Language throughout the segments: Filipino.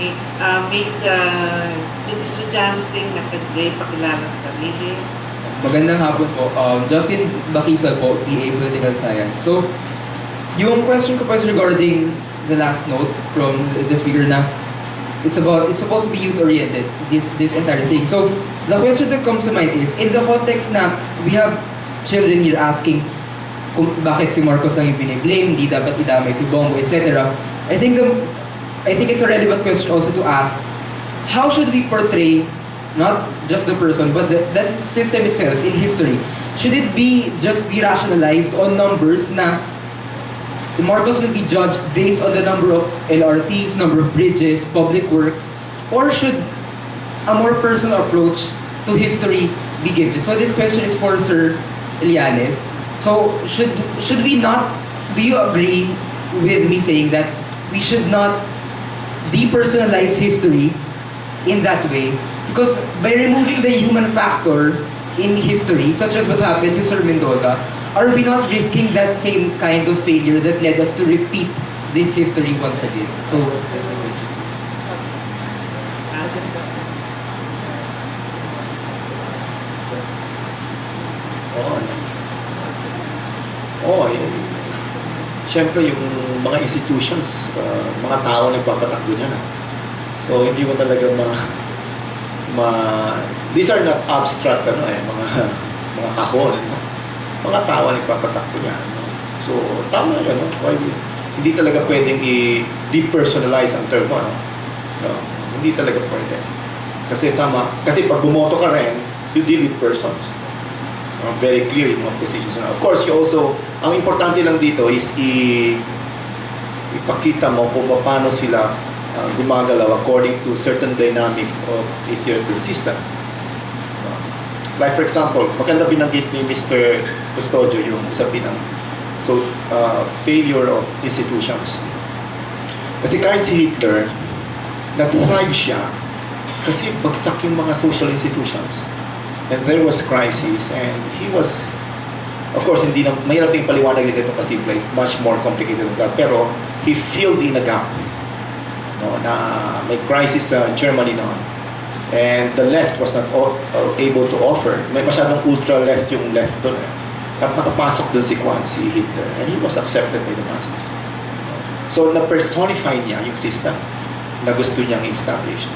Okay. Yung estudyanteng nag-grade, pakilala sa sarili. Magandang hapon po. Justin Bakisal po, PA Political Science. So, yung question ko po is regarding the last note from the speaker na it's supposed to be youth-oriented, this entire thing. So, the question that comes to mind is, in the context na we have children here asking kung bakit si Marcos lang yung biniblame, hindi dapat idamay si Bongo, etc. I think it's a relevant question also to ask, how should we portray not just the person, but that system itself in history? Should it just be rationalized on numbers na Marcos will be judged based on the number of LRTs, number of bridges, public works, or should a more personal approach to history be given? So this question is for Sir Elianes. So should we not, do you agree with me saying that we should not depersonalize history in that way? Because by removing the human factor in history, such as what happened to Sir Mendoza, are we not risking that same kind of failure that led us to repeat this history once again? So, siyempre yung mga institutions, mga tao nagpapatakbo niya na. So, hindi mo talaga these are not abstract, mga kahon, no? Mga tao nagpapatakbo niya. No? So, tama yun, no? Hindi talaga pwedeng i-depersonalize ang term mo, no? No? Hindi talaga pwede. Kasi pag bumoto ka rin, you deal with persons. Very clear yung mga positions. Of course, you also, ang importante lang dito is ipakita mo kung paano sila gumagalaw according to certain dynamics of a certain system. Like for example, maganda binanggit ni Mr. Custodio yung usapin ng failure of institutions. Kasi kahit si Hitler, nag-thrive siya kasi bagsak yung mga social institutions. And there was crisis, and he was, of course, mahirap yung paliwanag dito kasi it's much more complicated than that. Pero he filled in a gap, no, na may crisis sa Germany noon, and the left was not able to offer. May masyadong ultra-left yung left doon. At nakapasok doon si Hitler, and he was accepted by the masses. So na-personify niya yung system na gusto niyang establish.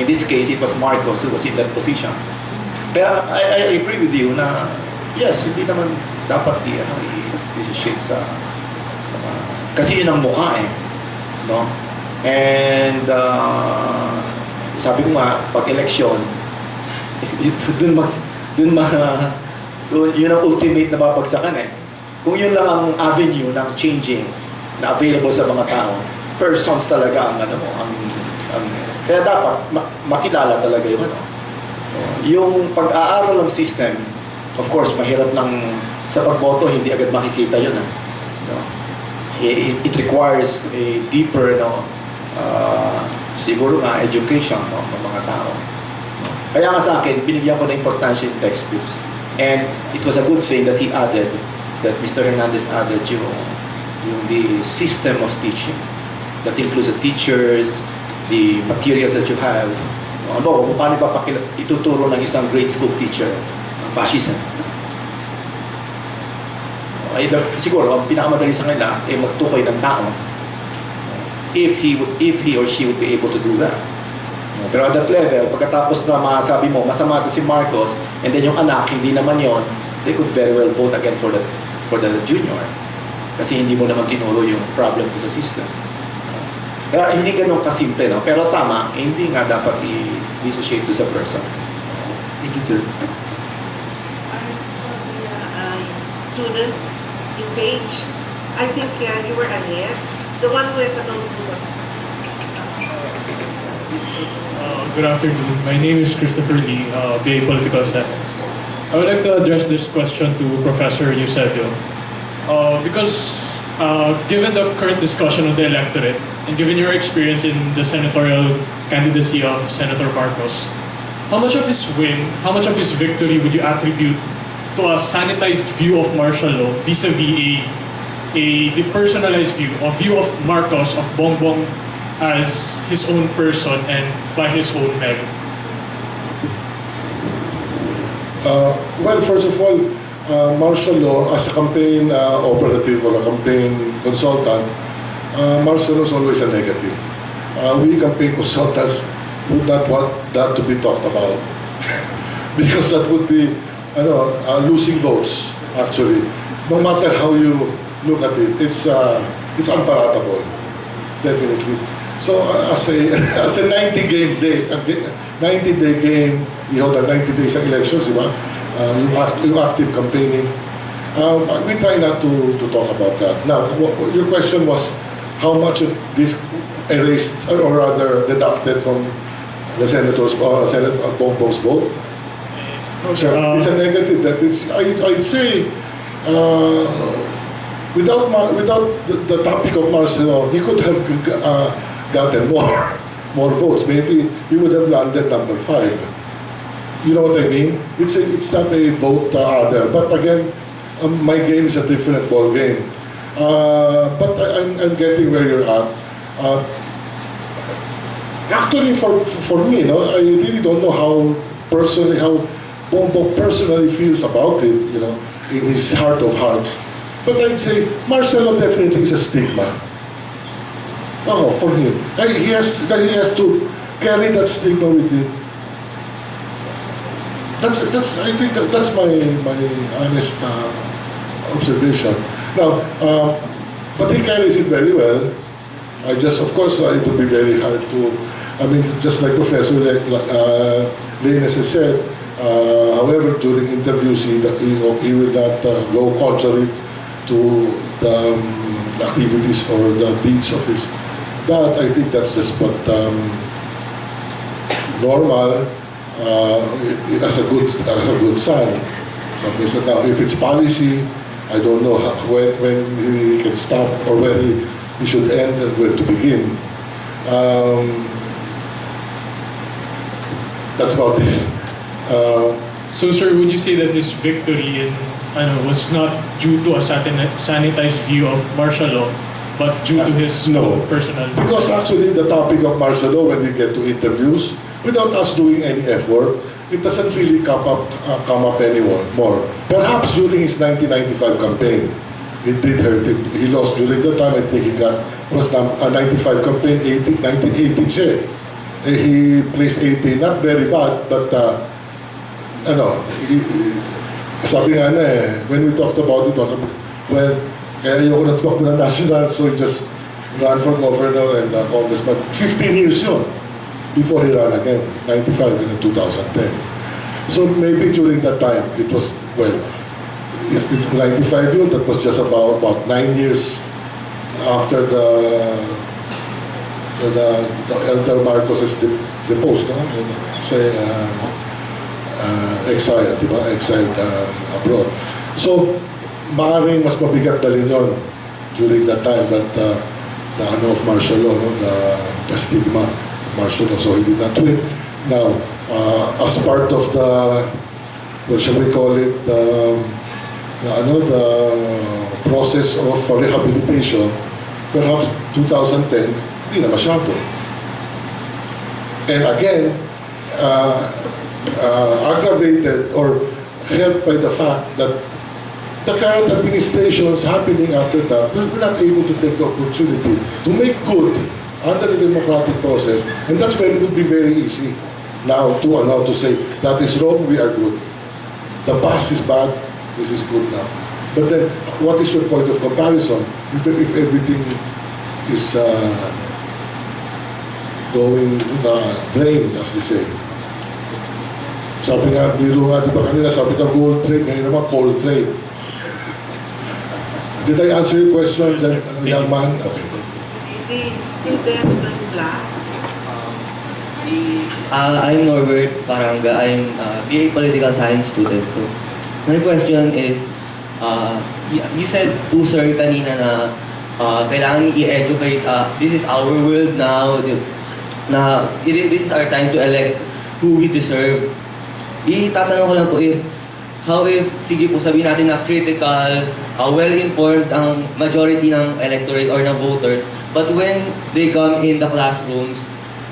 In this case, it was Marcos who was in that position. Kaya I agree with you na yes, hindi naman dapat i-shape sa kasi yun ang mukha no? And sabi ko nga, pag eleksyon yun ang ultimate na babagsakan kung yun lang ang avenue ng changing na available sa mga tao, persons talaga ang kaya dapat makilala talaga yung pag-aaral ng system. Of course, mahirap lang sa pagboto, hindi agad makikita yun. No? It requires a deeper, siguro nga, education ng mga tao. No? Kaya nga sa akin, binigyan ko na importansya yung textbooks. And it was a good thing that Mr. Hernandez added the system of teaching. That includes the teachers, the materials that you have. Kung paano ba ituturo ng isang grade school teacher ang fascism. Siguro, ang pinakamadali sa kanila ay magtukoy ng tao if he or she would be able to do that. Pero at that level, pagkatapos na masabi mo, masama ito si Marcos, and then yung anak, hindi naman yon, they could very well vote again for the junior. Kasi hindi mo naman tinuro yung problem sa system. Kaya hindi ganun kasimple, no? Pero tama, hindi nga dapat i-dissociate to sa person. thank you, sir. Student in page, I think you were ahead. The one who has a notebook. Good afternoon. My name is Christopher Lee, BA Political Science. I would like to address this question to Professor Eusebio. Because given the current discussion of the electorate, and given your experience in the senatorial candidacy of Senator Marcos, how much of his win, how much of his victory would you attribute to a sanitized view of martial law vis-a-vis a depersonalized view, a view of Marcos, of Bongbong as his own person and by his own merit? Well, first of all, martial law as a campaign operative or a campaign consultant, martial law is always a negative. We campaign consultants would not want that to be talked about because that would be losing votes, actually. No matter how you look at it, it's unpalatable, definitely. So as a 90-day game, you hold 90 days of elections, di ba? Yung active campaigning. We try not to talk about that. Now, your question was how much of this erased or rather deducted from the senators, Senate Bongbong's vote. So it's a negative. That I'd say without the topic of Marcelo, he could have gotten more votes. Maybe he would have landed number 5. You know what I mean? It's not a vote there. But again, my game is a different ball game. But I'm getting where you're at. Actually, for me, I really don't know how Bongbong personally feels about it, in his heart of hearts. But I'd say Marcelo definitely is a stigma. For him. He has to carry that stigma with him. I think that's my honest observation. Now, but he carries it very well. Of course, it would be very hard to, just like Professor Leines has said, however, during interviews, he will not go contrary to the activities or the deeds of his dad. I think that's just what normal. As a good sign. Now, if it's policy, I don't know when he can stop or when he should end and where to begin. That's about it. So, sir, would you say that his victory was not due to a sanitized view of martial law, but due to his personal? Because actually, the topic of martial law, when we get to interviews, without us doing any effort, it doesn't really come up anymore. Perhaps during his 1995 campaign, it did hurt him. He lost during the time. I think he got a 95 campaign, 1980 siya. He placed 80, not very bad, but sabi nga when we talked about it, was well, kaya ayoko na talk na national, so he just ran for governor and congressman. 15 years yun. Before he ran again, 95 and 2010. So maybe during that time, it was, well, if it's 95 yun, that was just about 9 years after the elder Marcos is deposed, say, exiled, di ba? Exiled abroad. So, maaaring mas mabigat dalhin yun during that time, but the of martial law, the stigma. Martial law, so he did not win. Now, as part of the, what shall we call it, the process of rehabilitation, perhaps 2010, hindi na masyado. And again, aggravated or helped by the fact that the current administrations happening after that were not able to take the opportunity to make good under the democratic process, and that's why it would be very easy now to say that is wrong, we are good. The past is bad, this is good now. But then, what is your point of comparison if everything is going drain, as they say? Sabi nga, biro nga, di ba kanina, sabi ka gold trade, ngayon naman cold trade. Did I answer your question, young man? Okay. I'm Norbert Paranga. I'm BA Political Science student. So, my question is, you said to sir kanina na kailangan i-educate, this is our world now, this is our time to elect who we deserve. Itatanong ko lang po sige po sabihin natin na critical, well-informed ang majority ng electorate or ng voters, But when they come in the classrooms,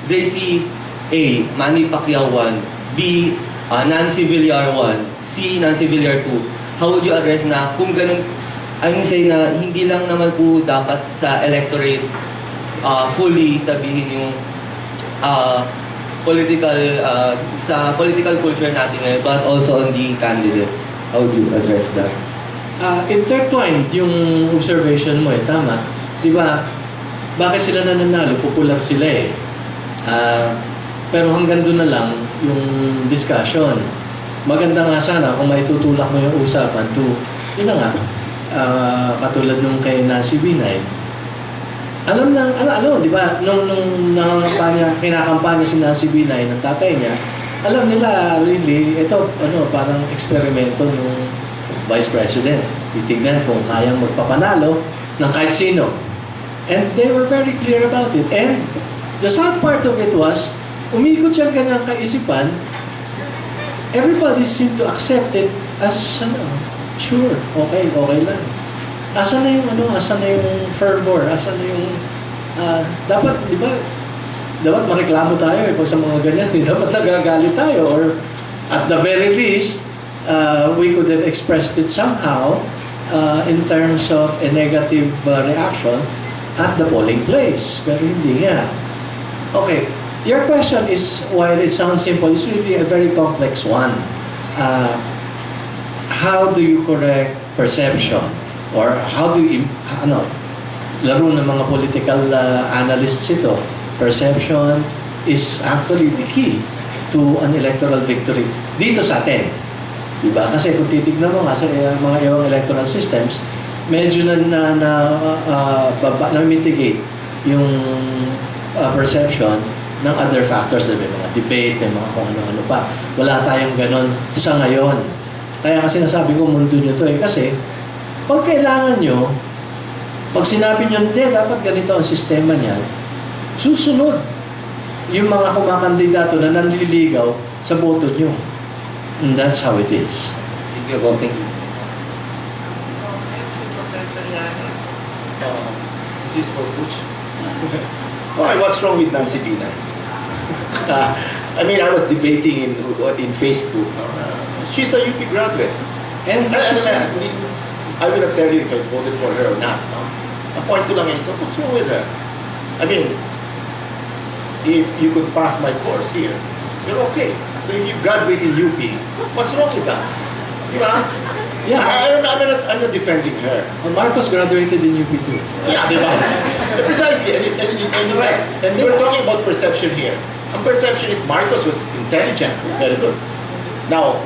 they see A, Manny Pacquiao 1, B, Nancy Villar 1, C, Nancy Villar 2. How would you address na kung ganun, I mean say na hindi lang naman po dapat sa electorate fully sabihin yung political, sa political culture natin ngayon, but also on the candidates. How would you address that? Intertwined yung observation mo tama. Di ba? Bakit sila nananalo? Popular sila eh. Pero hanggang doon na lang yung discussion. Maganda nga sana kung maitutulak mo yung usapan to, yun na nga, katulad nung kay Nancy Binay. Alam, di ba, nung kinakampanya si Nancy Binay ng tatay niya, alam nila, really, ito, parang eksperimento nung Vice President. Titignan kung kayang magpapanalo ng kahit sino. And they were very clear about it. And the sad part of it was, umikot siya ganyang kaisipan, everybody seemed to accept it as, sure, okay lang. Asan na yung fervor, asan na yung, dapat, di ba, dapat mareklamo tayo pag sa mga ganyan, dapat nagagalit tayo, or at the very least, we could have expressed it somehow in terms of a negative reaction at the polling place. Pero hindi nga. Okay, your question is, while it sounds simple, it's really a very complex one. How do you correct perception? Or how do you, laro ng mga political analysts ito, perception is actually the key to an electoral victory. Dito sa atin. Diba? Kasi kung titignan mo nga sa mga ibang electoral systems, medyo na-mitigate yung perception ng other factors, may mga debate, may mga kung ano-ano pa. Wala tayong ganon sa ngayon. Kaya kasi nasabi ko mundo nyo to kasi pag kailangan nyo, pag sinabi nyo, dapat ganito ang sistema niya, susunod yung mga kumakandidato na nanliligaw sa boto nyo. And that's how it is. Thank you, Bob. Thank you. This for Butch. Why? What's wrong with Nancy Binay? I mean, I was debating in Facebook. She's a UP graduate. And I will not tell you if I voted for her or not. No? Ang point ko lang is, what's wrong with her? I mean, if you could pass my course here, you're okay. So if you graduate in UP, what's wrong with that? Diba? Yeah. I'm not defending her. Marcos graduated in UP too. Yeah, diba? Precisely. And we're talking about perception here. Ang perception is Marcos was intelligent, very good. Now,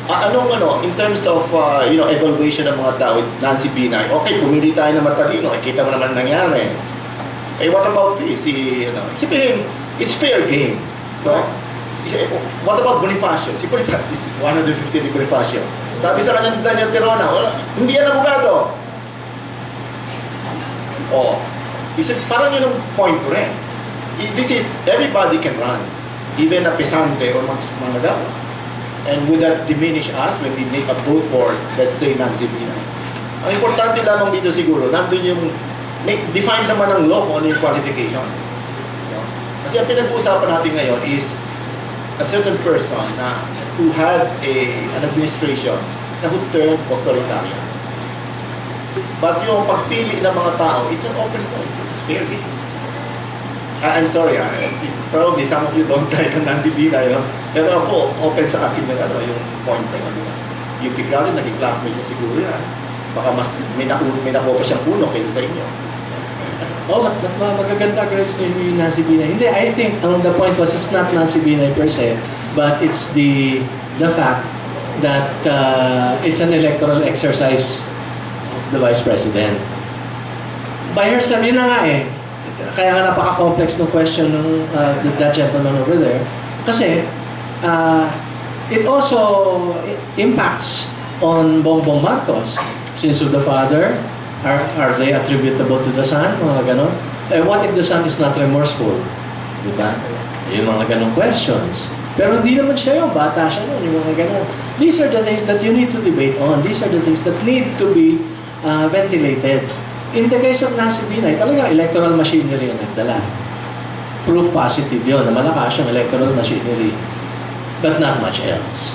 in terms of evaluation ng mga tao, Nancy Binay, okay, pumili tayo ng matalino, kita mo naman nangyari. Eh, what about this? It's fair game. No? What about Bonifacio? Si Bonifacio, 150 ni Bonifacio. Sabi sa kanya Daniel Tirona, hindi yan abogado. Parang yun ang point ko rin. This is, everybody can run. Even a pesante or manggagawa. And would that diminish us when we make a vote for, let's say, Nancy Binay? Ang importante lamang dito siguro, nandun yung, define naman ng law kung ano yung qualifications. Kasi ang pinag-uusapan natin ngayon is a certain person who had an administration na who turned authoritarian. But yung pagpili ng mga tao, it's an open point. It's fair game. I'm sorry, probably some of you don't like Nancy Binay, pero ako, open sa akin na yung point na yung bigla rin, naging classmate niya siguro yan. Baka mas may nakuha pa siyang puno kaysa sa inyo. Magaganda grades ni Nancy Binay. Hindi, I think the point was it's not Nancy Binay per se, but it's the fact that it's an electoral exercise of the Vice President. By herself, yun na nga kaya nga napaka-complex ng question ng that gentleman over there. Kasi, it also impacts on Bongbong Marcos. Sins of the father, are they attributable to the son? Mga ganon. What if the son is not remorseful? Diba? Yung mga ganon questions. Pero hindi naman siya yung bata siya nun, yung mga ganon. These are the things that you need to debate on. These are the things that need to be ventilated. In the case of Nancy Binay, talaga electoral machinery ang nagdala. Proof positive yun, na malakas yung electoral machinery. But not much else.